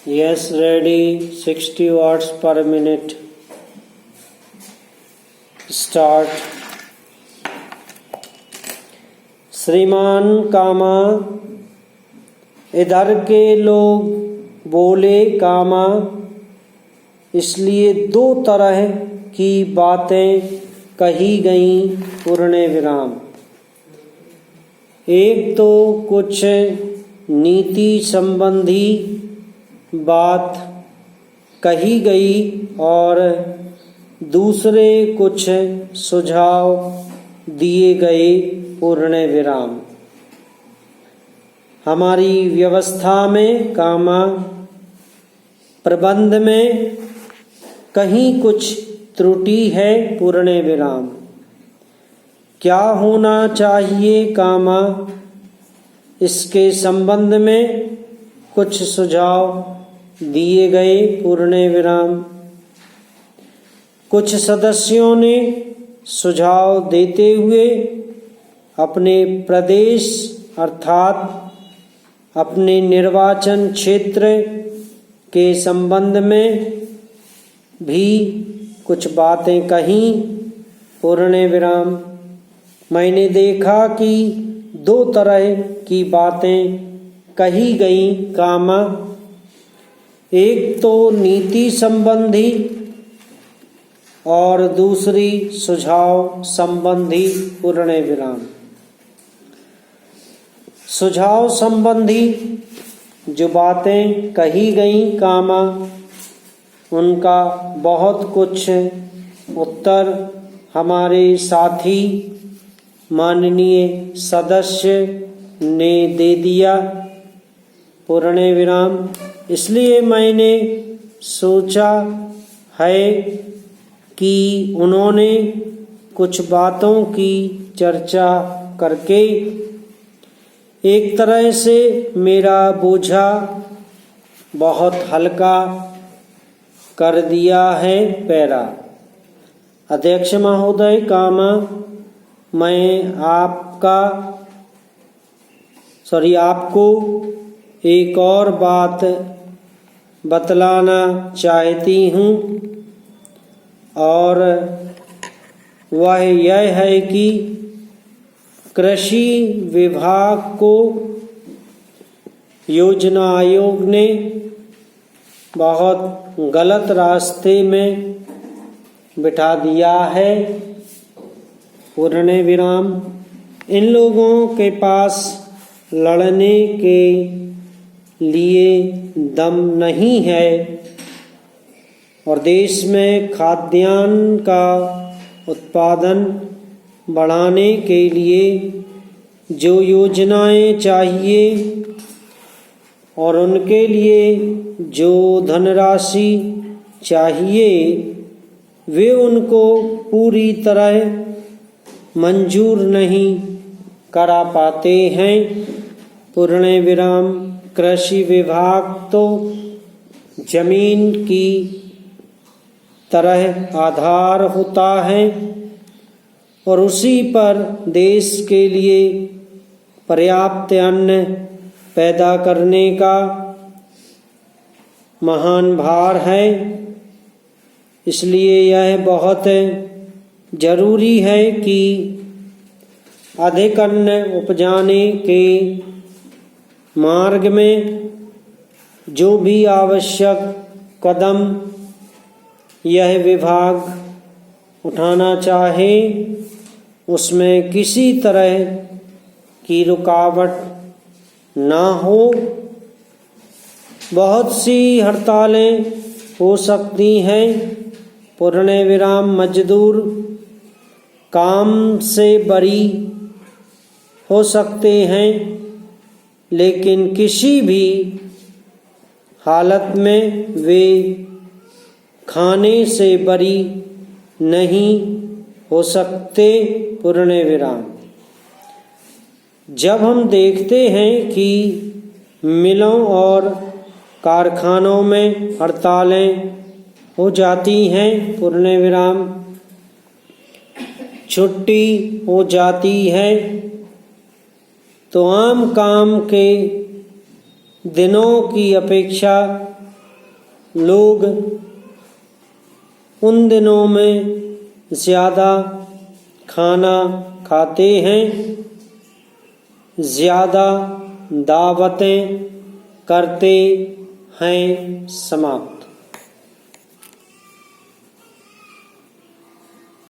Yes, ready. 60 watts per minute. Start. श्रीमान कामा, इधर के लोग बोले कामा, इसलिए दो तरह की बातें कही गईं पूर्ण विराम। एक तो कुछ नीति संबंधी बात कही गई और दूसरे कुछ सुझाव दिए गए पूर्ण विराम। हमारी व्यवस्था में कामा प्रबंध में कहीं कुछ त्रुटि है पूर्ण विराम। क्या होना चाहिए कामा, इसके संबंध में कुछ सुझाव दिए गए पूर्ण विराम। कुछ सदस्यों ने सुझाव देते हुए अपने प्रदेश अर्थात अपने निर्वाचन क्षेत्र के संबंध में भी कुछ बातें कहीं पूर्ण विराम। मैंने देखा कि दो तरह की बातें कही गई कामा। एक तो नीति संबंधी और दूसरी सुझाव संबंधी पूर्ण विराम। सुझाव संबंधी जो बातें कही गई कामा, उनका बहुत कुछ उत्तर हमारे साथी माननीय सदस्य ने दे दिया पूर्ण विराम। इसलिए मैंने सोचा है कि उन्होंने कुछ बातों की चर्चा करके एक तरह से मेरा बोझा बहुत हल्का कर दिया है पैरा। अध्यक्ष महोदय कामा, मैं आपको एक और बात बतलाना चाहती हूँ और वह यह है कि कृषि विभाग को योजना आयोग ने बहुत गलत रास्ते में बिठा दिया है पूर्ण विराम। इन लोगों के पास लड़ने के लिए दम नहीं है और देश में खाद्यान्न का उत्पादन बढ़ाने के लिए जो योजनाएं चाहिए और उनके लिए जो धनराशि चाहिए, वे उनको पूरी तरह मंजूर नहीं करा पाते हैं पूर्ण विराम। कृषि विभाग तो जमीन की तरह आधार होता है और उसी पर देश के लिए पर्याप्त अन्न पैदा करने का महान भार है। इसलिए यह बहुत जरूरी है कि अधिक अन्न उपजाने के मार्ग में जो भी आवश्यक कदम यह विभाग उठाना चाहे, उसमें किसी तरह की रुकावट ना हो। बहुत सी हड़तालें हो सकती हैं पूर्ण विराम। मजदूर काम से बरी हो सकते हैं, लेकिन किसी भी हालत में वे खाने से बरी नहीं हो सकते पूर्ण विराम। जब हम देखते हैं कि मिलों और कारखानों में हड़तालें हो जाती हैं पूर्ण विराम, छुट्टी हो जाती है, तो आम काम के दिनों की अपेक्षा लोग उन दिनों में ज़्यादा खाना खाते हैं, ज़्यादा दावतें करते हैं। समाप्त।